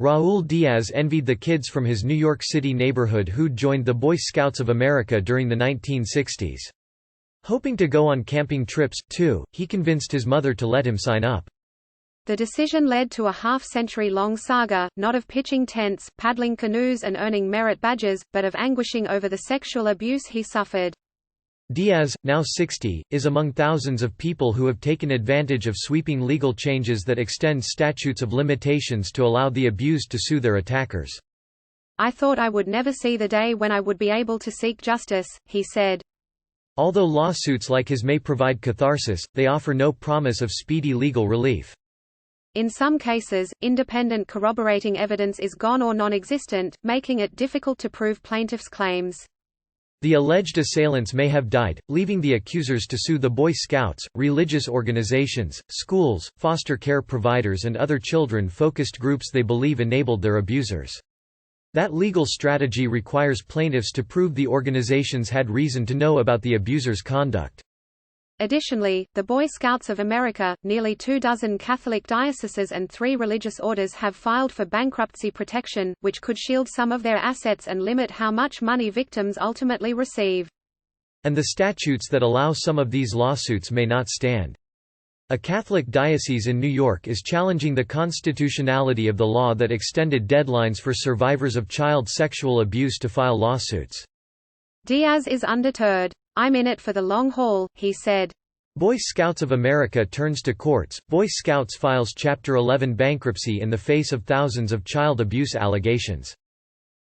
Raul Diaz envied the kids from his New York City neighborhood who'd joined the Boy Scouts of America during the 1960s. Hoping to go on camping trips, too, he convinced his mother to let him sign up. The decision led to a half-century-long saga, not of pitching tents, paddling canoes and earning merit badges, but of anguishing over the sexual abuse he suffered. Diaz, now 60, is among thousands of people who have taken advantage of sweeping legal changes that extend statutes of limitations to allow the abused to sue their attackers. "I thought I would never see the day when I would be able to seek justice," he said. Although lawsuits like his may provide catharsis, they offer no promise of speedy legal relief. In some cases, independent corroborating evidence is gone or non-existent, making it difficult to prove plaintiffs' claims. The alleged assailants may have died, leaving the accusers to sue the Boy Scouts, religious organizations, schools, foster care providers and other children-focused groups they believe enabled their abusers. That legal strategy requires plaintiffs to prove the organizations had reason to know about the abuser's conduct. Additionally, the Boy Scouts of America, nearly 24 Catholic dioceses and 3 religious orders have filed for bankruptcy protection, which could shield some of their assets and limit how much money victims ultimately receive. And the statutes that allow some of these lawsuits may not stand. A Catholic diocese in New York is challenging the constitutionality of the law that extended deadlines for survivors of child sexual abuse to file lawsuits. Diaz is undeterred. "I'm in it for the long haul," he said. Boy Scouts of America turns to courts. Boy Scouts files Chapter 11 bankruptcy in the face of thousands of child abuse allegations.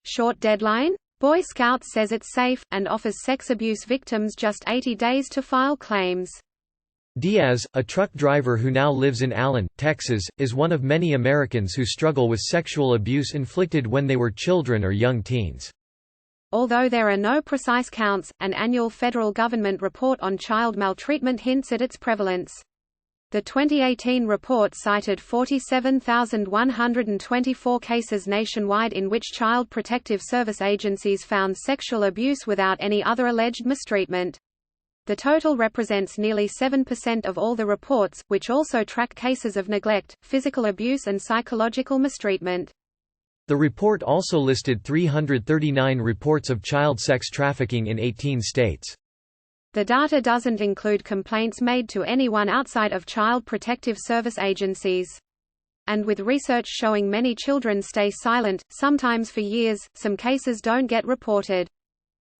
Short deadline? Boy Scouts says it's safe, and offers sex abuse victims just 80 days to file claims. Diaz, a truck driver who now lives in Allen, Texas, is one of many Americans who struggle with sexual abuse inflicted when they were children or young teens. Although there are no precise counts, an annual federal government report on child maltreatment hints at its prevalence. The 2018 report cited 47,124 cases nationwide in which Child Protective Service agencies found sexual abuse without any other alleged mistreatment. The total represents nearly 7% of all the reports, which also track cases of neglect, physical abuse and psychological mistreatment. The report also listed 339 reports of child sex trafficking in 18 states. The data doesn't include complaints made to anyone outside of Child Protective Service agencies. And with research showing many children stay silent, sometimes for years, some cases don't get reported.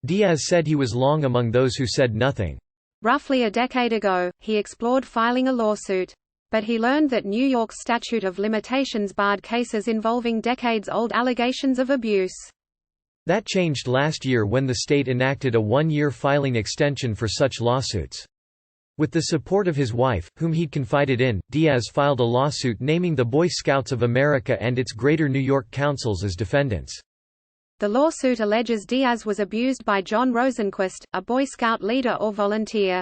Diaz said he was long among those who said nothing. Roughly a decade ago, he explored filing a lawsuit. But he learned that New York's statute of limitations barred cases involving decades-old allegations of abuse. That changed last year when the state enacted a 1-year filing extension for such lawsuits. With the support of his wife, whom he'd confided in, Diaz filed a lawsuit naming the Boy Scouts of America and its Greater New York councils as defendants. The lawsuit alleges Diaz was abused by John Rosenquist, a Boy Scout leader or volunteer.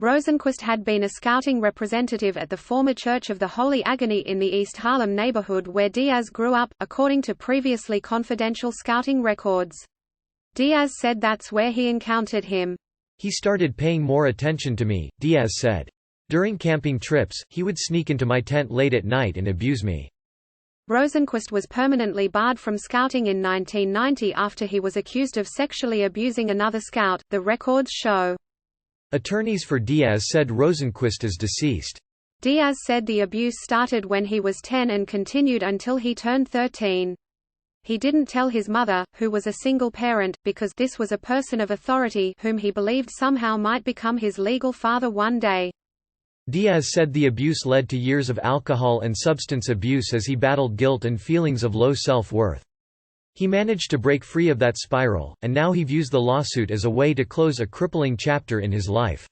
Rosenquist had been a scouting representative at the former Church of the Holy Agony in the East Harlem neighborhood where Diaz grew up, according to previously confidential scouting records. Diaz said that's where he encountered him. "He started paying more attention to me," Diaz said. "During camping trips, he would sneak into my tent late at night and abuse me." Rosenquist was permanently barred from scouting in 1990 after he was accused of sexually abusing another scout, the records show. Attorneys for Diaz said Rosenquist is deceased. Diaz said the abuse started when he was 10 and continued until he turned 13. He didn't tell his mother, who was a single parent, because this was a person of authority whom he believed somehow might become his legal father one day. Diaz said the abuse led to years of alcohol and substance abuse as he battled guilt and feelings of low self-worth. He managed to break free of that spiral, and now he views the lawsuit as a way to close a crippling chapter in his life.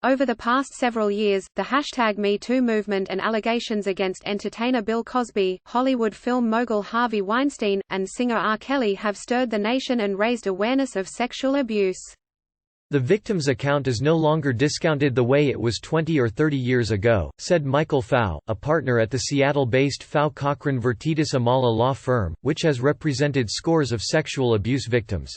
Over the past several years, the #MeToo movement and allegations against entertainer Bill Cosby, Hollywood film mogul Harvey Weinstein, and singer R. Kelly have stirred the nation and raised awareness of sexual abuse. The victim's account is no longer discounted the way it was 20 or 30 years ago, said Michael Pfau, a partner at the Seattle-based Pfau Cochran Vertitis Amala law firm, which has represented scores of sexual abuse victims.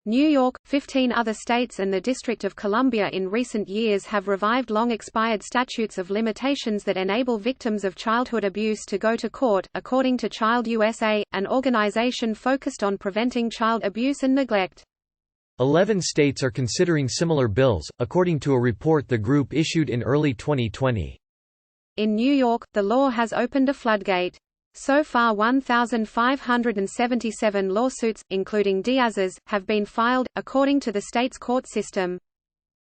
New York, 15 other states and the District of Columbia in recent years have revived long-expired statutes of limitations that enable victims of childhood abuse to go to court, according to Child USA, an organization focused on preventing child abuse and neglect. 11 states are considering similar bills, according to a report the group issued in early 2020. In New York, the law has opened a floodgate. So far 1,577 lawsuits, including Diaz's, have been filed, according to the state's court system.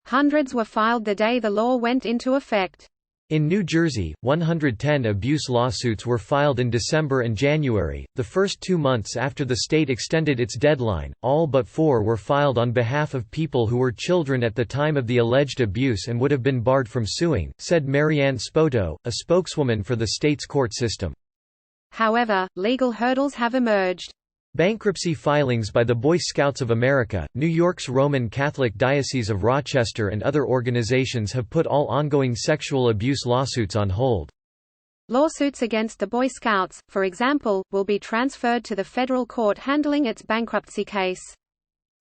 Hundreds were filed the day the law went into effect. In New Jersey, 110 abuse lawsuits were filed in December and January, the first 2 months after the state extended its deadline. All but 4 were filed on behalf of people who were children at the time of the alleged abuse and would have been barred from suing, said Marianne Spoto, a spokeswoman for the state's court system. However, legal hurdles have emerged. Bankruptcy filings by the Boy Scouts of America, New York's Roman Catholic Diocese of Rochester and other organizations have put all ongoing sexual abuse lawsuits on hold. Lawsuits against the Boy Scouts, for example, will be transferred to the federal court handling its bankruptcy case.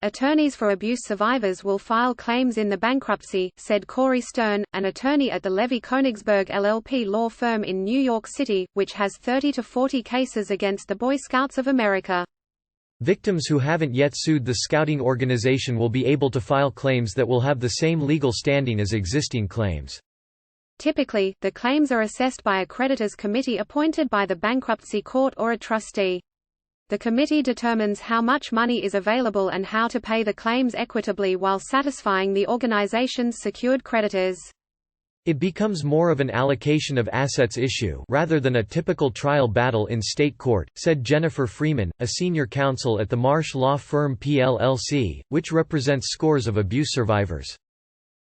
Attorneys for abuse survivors will file claims in the bankruptcy, said Corey Stern, an attorney at the Levy-Konigsberg LLP law firm in New York City, which has 30 to 40 cases against the Boy Scouts of America. Victims who haven't yet sued the Scouting organization will be able to file claims that will have the same legal standing as existing claims. Typically, the claims are assessed by a creditors committee appointed by the bankruptcy court or a trustee. The committee determines how much money is available and how to pay the claims equitably while satisfying the organization's secured creditors. It becomes more of an allocation of assets issue rather than a typical trial battle in state court, said Jennifer Freeman, a senior counsel at the Marsh law firm PLLC, which represents scores of abuse survivors.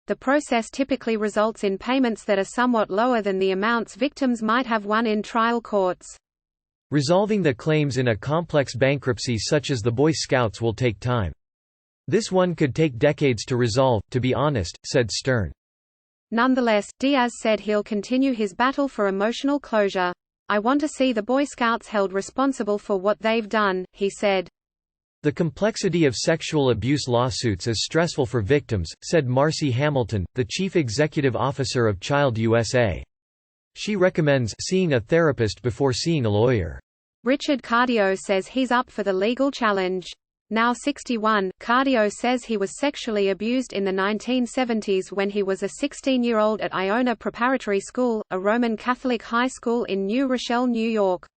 The process typically results in payments that are somewhat lower than the amounts victims might have won in trial courts. Resolving the claims in a complex bankruptcy such as the Boy Scouts will take time. This one could take decades to resolve, to be honest, said Stern. Nonetheless, Diaz said he'll continue his battle for emotional closure. "I want to see the Boy Scouts held responsible for what they've done," he said. The complexity of sexual abuse lawsuits is stressful for victims, said Marcy Hamilton, the chief executive officer of Child USA. She recommends seeing a therapist before seeing a lawyer. Richard Cardio says he's up for the legal challenge. Now 61, Cardio says he was sexually abused in the 1970s when he was a 16-year-old at Iona Preparatory School, a Roman Catholic high school in New Rochelle, New York.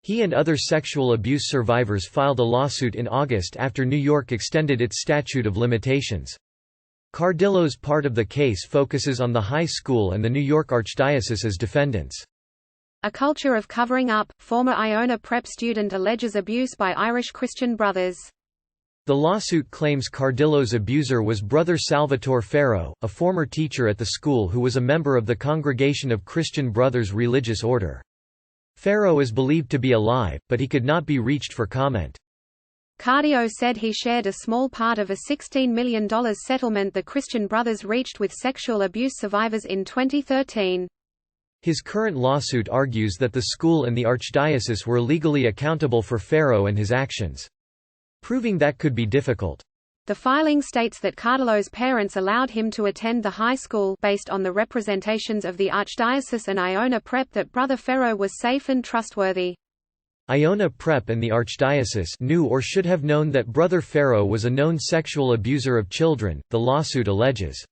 He and other sexual abuse survivors filed a lawsuit in August after New York extended its statute of limitations. Cardillo's part of the case focuses on the high school and the New York Archdiocese as defendants. A culture of covering up, former Iona Prep student alleges abuse by Irish Christian brothers. The lawsuit claims Cardillo's abuser was Brother Salvatore Ferro, a former teacher at the school who was a member of the Congregation of Christian Brothers religious order. Ferro is believed to be alive, but he could not be reached for comment. Cardio said he shared a small part of a $16 million settlement the Christian Brothers reached with sexual abuse survivors in 2013. His current lawsuit argues that the school and the Archdiocese were legally accountable for Ferro and his actions. Proving that could be difficult. The filing states that Cardillo's parents allowed him to attend the high school based on the representations of the Archdiocese and Iona Prep that Brother Ferro was safe and trustworthy. Iona Prep and the Archdiocese knew or should have known that Brother Ferro was a known sexual abuser of children, the lawsuit alleges.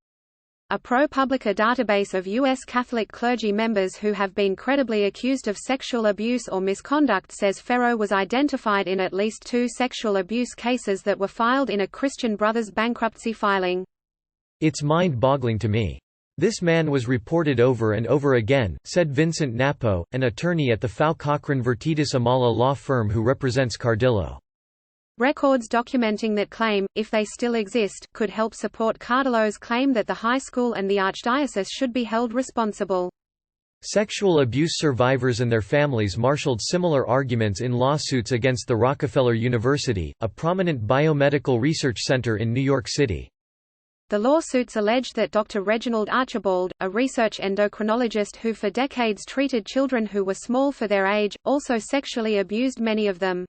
A ProPublica database of U.S. Catholic clergy members who have been credibly accused of sexual abuse or misconduct says Ferro was identified in at least 2 sexual abuse cases that were filed in a Christian Brothers bankruptcy filing. "It's mind-boggling to me. This man was reported over and over again," said Vincent Napo, an attorney at the Fau Cochran Vertitis Amala law firm who represents Cardillo. Records documenting that claim, if they still exist, could help support Cardillo's claim that the high school and the Archdiocese should be held responsible. Sexual abuse survivors and their families marshaled similar arguments in lawsuits against the Rockefeller University, a prominent biomedical research center in New York City. The lawsuits alleged that Dr. Reginald Archibald, a research endocrinologist who for decades treated children who were small for their age, also sexually abused many of them.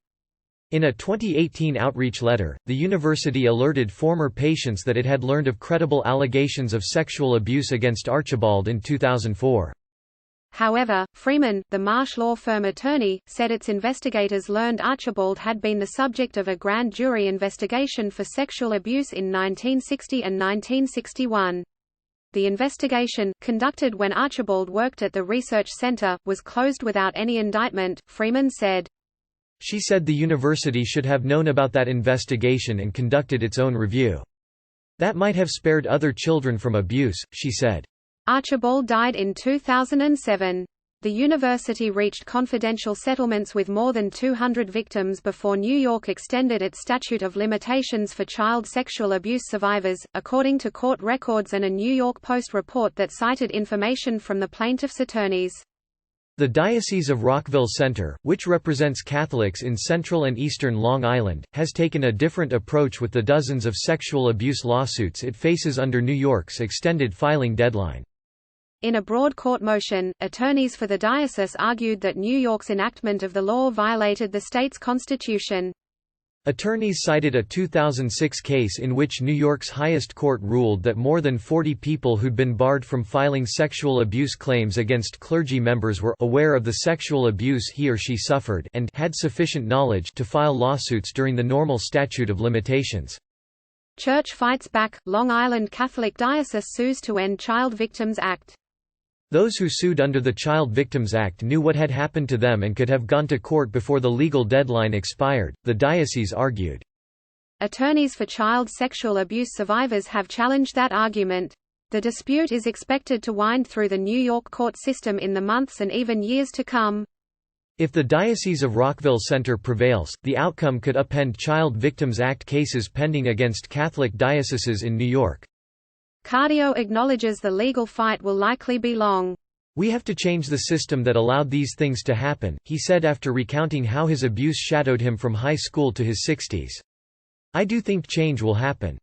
In a 2018 outreach letter, the university alerted former patients that it had learned of credible allegations of sexual abuse against Archibald in 2004. However, Freeman, the Marsh law firm attorney, said its investigators learned Archibald had been the subject of a grand jury investigation for sexual abuse in 1960 and 1961. The investigation, conducted when Archibald worked at the research center, was closed without any indictment, Freeman said. She said the university should have known about that investigation and conducted its own review. That might have spared other children from abuse, she said. Archibald died in 2007. The university reached confidential settlements with more than 200 victims before New York extended its statute of limitations for child sexual abuse survivors, according to court records and a New York Post report that cited information from the plaintiffs' attorneys. The Diocese of Rockville Center, which represents Catholics in central and eastern Long Island, has taken a different approach with the dozens of sexual abuse lawsuits it faces under New York's extended filing deadline. In a broad court motion, attorneys for the diocese argued that New York's enactment of the law violated the state's constitution. Attorneys cited a 2006 case in which New York's highest court ruled that more than 40 people who'd been barred from filing sexual abuse claims against clergy members were aware of the sexual abuse he or she suffered and had sufficient knowledge to file lawsuits during the normal statute of limitations. Church fights back. Long Island Catholic Diocese sues to end Child Victims Act. Those who sued under the Child Victims Act knew what had happened to them and could have gone to court before the legal deadline expired, the diocese argued. Attorneys for child sexual abuse survivors have challenged that argument. The dispute is expected to wind through the New York court system in the months and even years to come. If the Diocese of Rockville Center prevails, the outcome could upend Child Victims Act cases pending against Catholic dioceses in New York. Cardio acknowledges the legal fight will likely be long. "We have to change the system that allowed these things to happen," he said after recounting how his abuse shadowed him from high school to his 60s. "I do think change will happen.